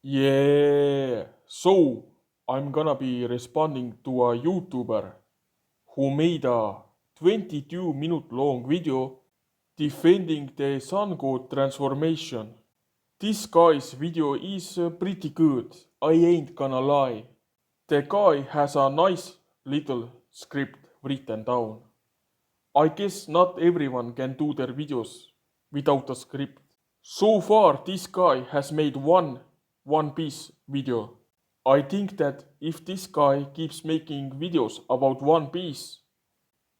Yeah, so I'm gonna be responding to a YouTuber who made a 22-minute long video defending the Sun God transformation. This guy's video is pretty good, I ain't gonna lie. The guy has a nice little script written down. I guess not everyone can do their videos without a script. So far, this guy has made One Piece video. I think that if this guy keeps making videos about One Piece,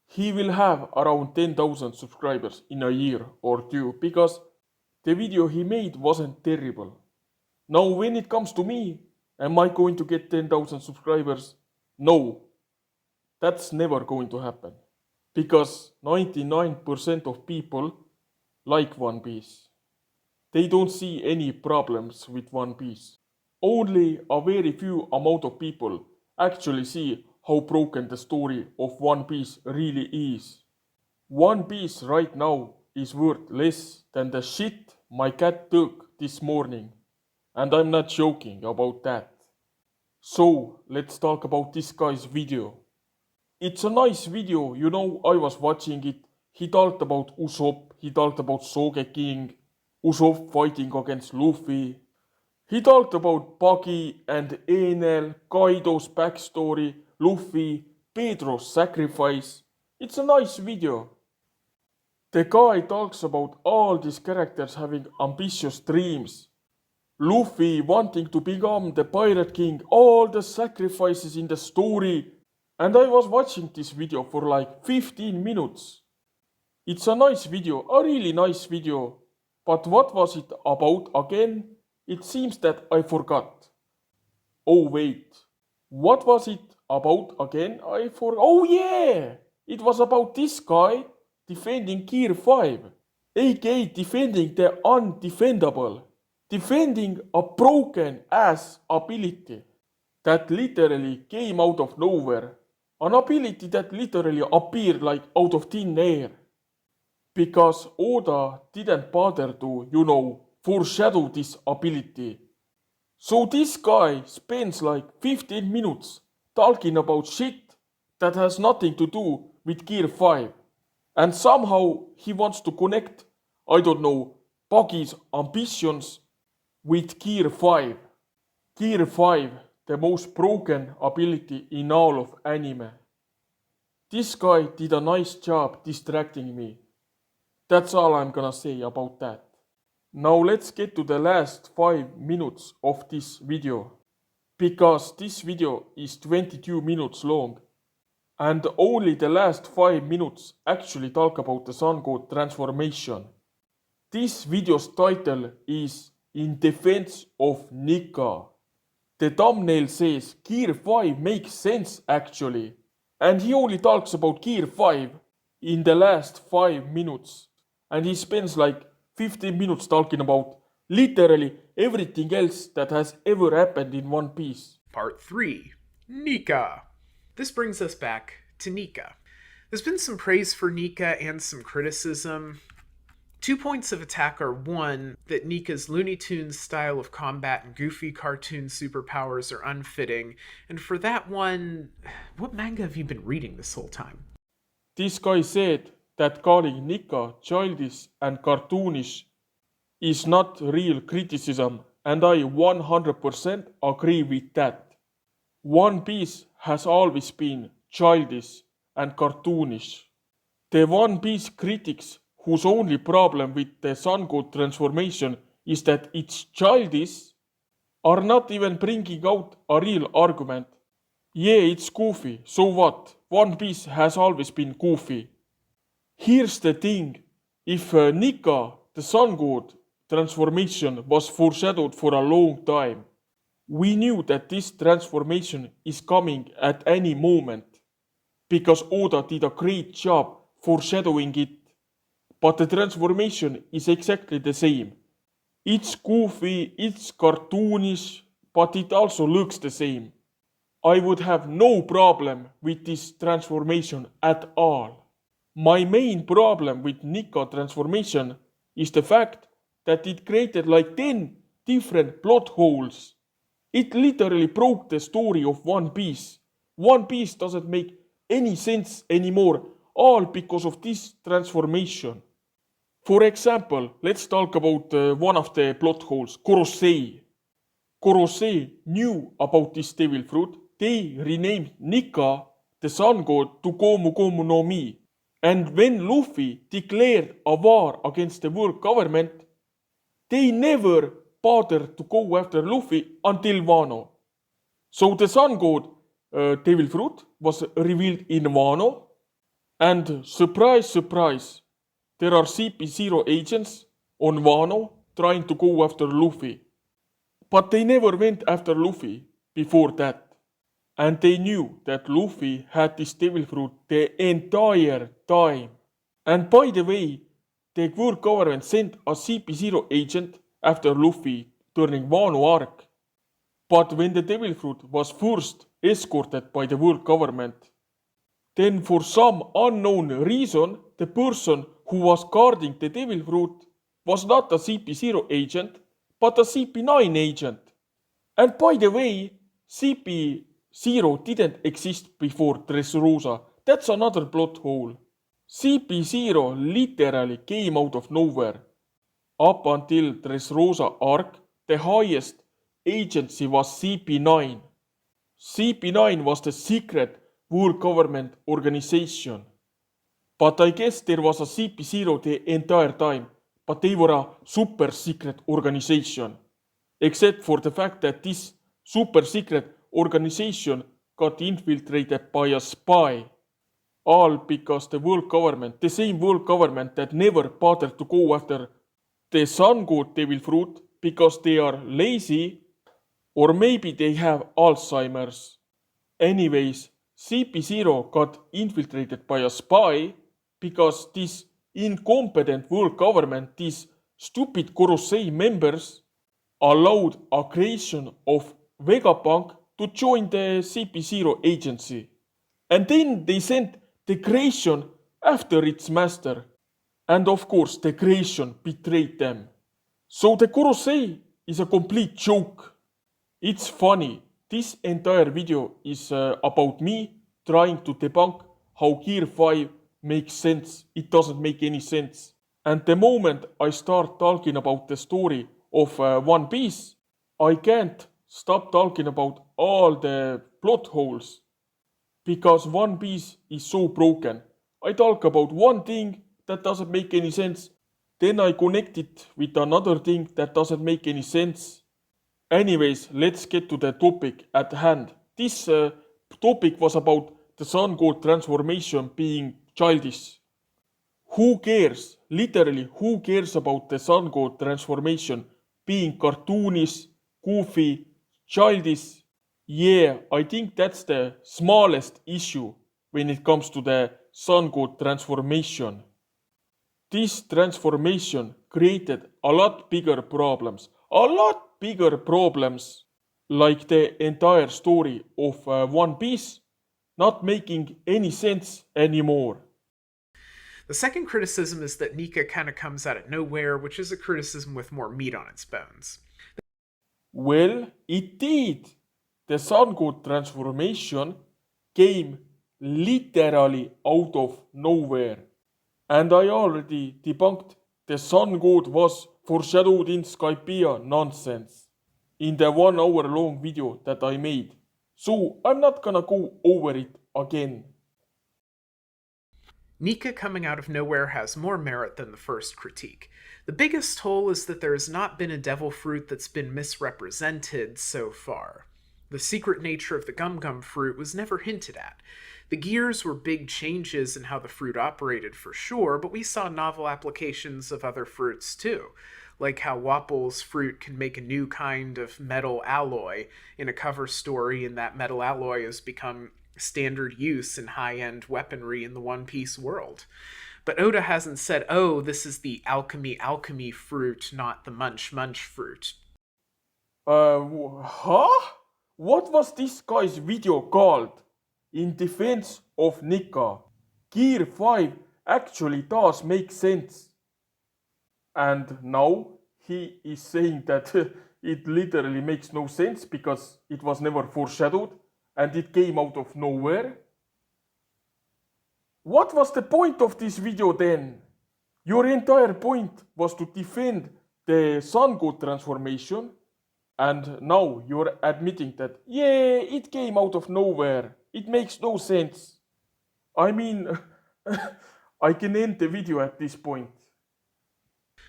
he will have around 10,000 subscribers in a year or two because the video he made wasn't terrible. Now, when it comes to me, am I going to get 10,000 subscribers? No, that's never going to happen because 99% of people like One Piece. They don't see any problems with One Piece. Only a very few amount of people actually see how broken the story of One Piece really is. One Piece right now is worth less than the shit my cat took this morning. And I'm not joking about that. So, let's talk about this guy's video. It's a nice video, I was watching it. He talked about Usopp, he talked about Sogeking, Usopp fighting against Luffy. He talked about Buggy and Enel, Kaido's backstory, Luffy, Pedro's sacrifice. It's a nice video. The guy talks about all these characters having ambitious dreams. Luffy wanting to become the Pirate King, all the sacrifices in the story. And I was watching this video for like 15 minutes. It's a nice video, a really nice video. But what was it about again? It seems that I forgot. Oh wait, what was it about again? Oh yeah! It was about this guy defending Gear 5, aka defending the undefendable, defending a broken ass ability that literally came out of nowhere, an ability that literally appeared like out of thin air. Because Oda didn't bother to, foreshadow this ability. So this guy spends like 15 minutes talking about shit that has nothing to do with Gear 5. And somehow he wants to connect, I don't know, Buggy's ambitions with Gear 5. Gear 5, the most broken ability in all of anime. This guy did a nice job distracting me. That's all I'm gonna say about that. Now let's get to the last 5 minutes of this video. Because this video is 22 minutes long. And only the last 5 minutes actually talk about the Sun God transformation. This video's title is In Defense of Nika. The thumbnail says Gear 5 makes sense actually. And he only talks about Gear 5 in the last 5 minutes. And he spends like 15 minutes talking about literally everything else that has ever happened in One Piece. Part 3. Nika. This brings us back to Nika. There's been some praise for Nika and some criticism. 2 points of attack are 1, that Nika's Looney Tunes style of combat and goofy cartoon superpowers are unfitting, and for that one, what manga have you been reading this whole time? This guy said that calling Nika childish and cartoonish is not real criticism, and I 100% agree with that. One Piece has always been childish and cartoonish. The One Piece critics whose only problem with the Sun God transformation is that it's childish are not even bringing out a real argument. Yeah, it's goofy, so what? One Piece has always been goofy. Here's the thing, if Nika, the Sun God transformation was foreshadowed for a long time, we knew that this transformation is coming at any moment, because Oda did a great job foreshadowing it. But the transformation is exactly the same. It's goofy, it's cartoonish, but it also looks the same. I would have no problem with this transformation at all. My main problem with Nika transformation is the fact that it created like 10 different plot holes. It literally broke the story of One Piece. One Piece doesn't make any sense anymore, all because of this transformation. For example, let's talk about one of the plot holes, Korosei. Korosei knew about this devil fruit. They renamed Nika, the sun god, to Gomu Gomu no Mi. And when Luffy declared a war against the world government, they never bothered to go after Luffy until Wano. So the sun god, devil fruit, was revealed in Wano. And surprise, surprise, there are CP0 agents on Wano trying to go after Luffy. But they never went after Luffy before that. And they knew that Luffy had this devil fruit the entire time. And by the way, the world government sent a CP0 agent after Luffy during Wano arc. But when the devil fruit was first escorted by the world government, then for some unknown reason, the person who was guarding the devil fruit was not a CP0 agent, but a CP9 agent. And by the way, CP0 didn't exist before Dressrosa. That's another plot hole. CP0 literally came out of nowhere. Up until Dressrosa arc, the highest agency was CP9. CP9 was the secret world government organization. But I guess there was a CP0 the entire time, but they were a super secret organization. Except for the fact that this super secret organization got infiltrated by a spy. All because the world government, the same world government that never bothered to go after the sun god devil fruit because they are lazy or maybe they have Alzheimer's. Anyways, CP0 got infiltrated by a spy because this incompetent world government, these stupid Korosei members, allowed a creation of Vegapunk to join the CP0 agency. And then they sent the creation after its master. And of course, the creation betrayed them. So the Korosei is a complete joke. It's funny. This entire video is about me trying to debunk how Gear 5 makes sense. It doesn't make any sense. And the moment I start talking about the story of One Piece, I can't stop talking about all the plot holes. Because One Piece is so broken. I talk about one thing that doesn't make any sense, then I connect it with another thing that doesn't make any sense. Anyways, let's get to the topic at hand. This topic was about the sun god transformation being childish. Who cares? Literally, who cares about the sun god transformation being cartoonish, goofy, childish? Yeah, I think that's the smallest issue when it comes to the sun god transformation. This transformation created a lot bigger problems. Like the entire story of One Piece not making any sense anymore. The second criticism is that Nika kind of comes out of nowhere, which is a criticism with more meat on its bones. Well, it did. The sun god transformation came literally out of nowhere. And I already debunked the sun god was foreshadowed in Skypiea nonsense in the 1 hour long video that I made. So I'm not gonna go over it again. Nika coming out of nowhere has more merit than the first critique. The biggest hole is that there has not been a devil fruit that's been misrepresented so far. The secret nature of the Gum Gum fruit was never hinted at. The gears were big changes in how the fruit operated for sure, but we saw novel applications of other fruits too, like how Wapple's fruit can make a new kind of metal alloy in a cover story, and that metal alloy has become standard use in high-end weaponry in the One Piece world. But Oda hasn't said, oh, this is the alchemy fruit, not the munch fruit. Huh? What was this guy's video called? In defense of Nika, Gear 5 actually does make sense. And now he is saying that it literally makes no sense because it was never foreshadowed and it came out of nowhere. What was the point of this video then? Your entire point was to defend the sun god transformation, and now you're admitting that, yeah, it came out of nowhere. It makes no sense. I mean, I can end the video at this point.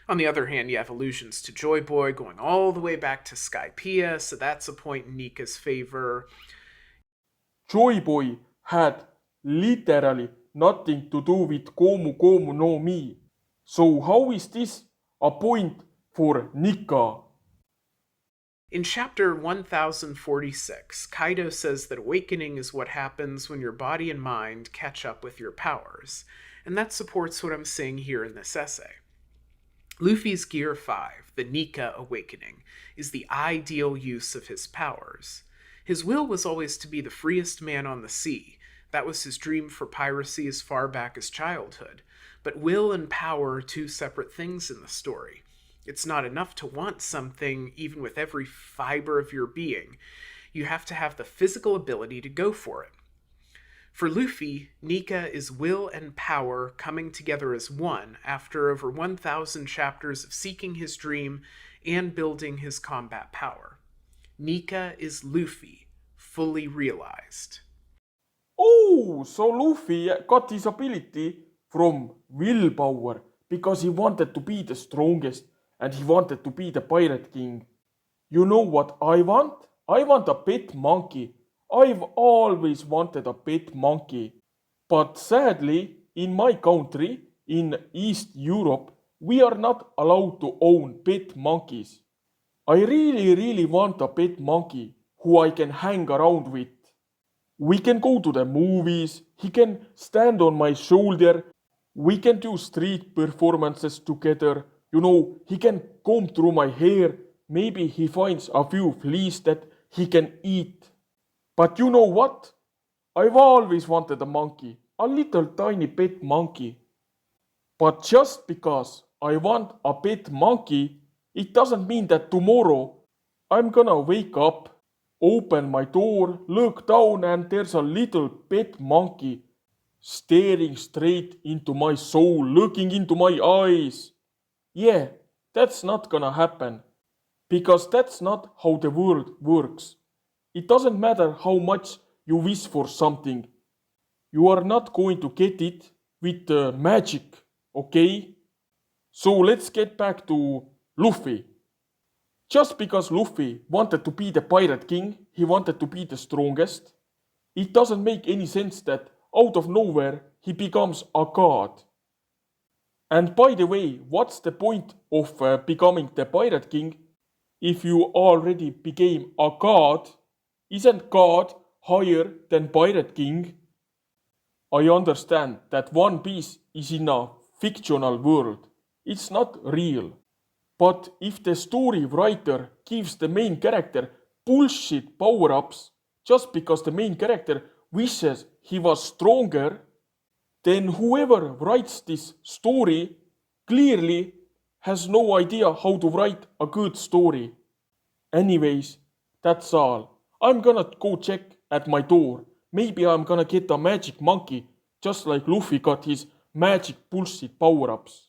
On the other hand, you have allusions to Joy Boy going all the way back to Skypiea, so that's a point in Nika's favor. Joy Boy had literally nothing to do with Komu Komu no Mi. So how is this a point for Nika? In chapter 1046, Kaido says that awakening is what happens when your body and mind catch up with your powers, and that supports what I'm saying here in this essay. Luffy's Gear 5, the Nika Awakening, is the ideal use of his powers. His will was always to be the freest man on the sea. That was his dream for piracy as far back as childhood. But will and power are two separate things in the story. It's not enough to want something, even with every fiber of your being. You have to have the physical ability to go for it. For Luffy, Nika is will and power coming together as one after over 1,000 chapters of seeking his dream and building his combat power. Nika is Luffy, fully realized. Oh, so Luffy got his ability from willpower because he wanted to be the strongest and he wanted to be the pirate king. You know what I want? I want a pet monkey. I've always wanted a pet monkey. But sadly, in my country, in East Europe, we are not allowed to own pet monkeys. I really want a pet monkey who I can hang around with. We can go to the movies, he can stand on my shoulder, we can do street performances together, he can comb through my hair, maybe he finds a few fleas that he can eat. But you know what? I've always wanted a monkey, a little tiny pet monkey. But just because I want a pet monkey, it doesn't mean that tomorrow I'm gonna wake up, open my door, look down, and there's a little pet monkey staring straight into my soul, looking into my eyes. Yeah, that's not gonna happen. Because that's not how the world works. It doesn't matter how much you wish for something. You are not going to get it with magic, okay? So let's get back to Luffy. Just because Luffy wanted to be the pirate king, he wanted to be the strongest, it doesn't make any sense that out of nowhere he becomes a god. And by the way, what's the point of becoming the pirate king if you already became a god? Isn't God higher than pirate king? I understand that One Piece is in a fictional world. It's not real. But if the story writer gives the main character bullshit power-ups just because the main character wishes he was stronger, then whoever writes this story clearly has no idea how to write a good story. Anyways, that's all. I'm gonna go check at my door. Maybe I'm gonna get a magic monkey just like Luffy got his magic bullshit power-ups.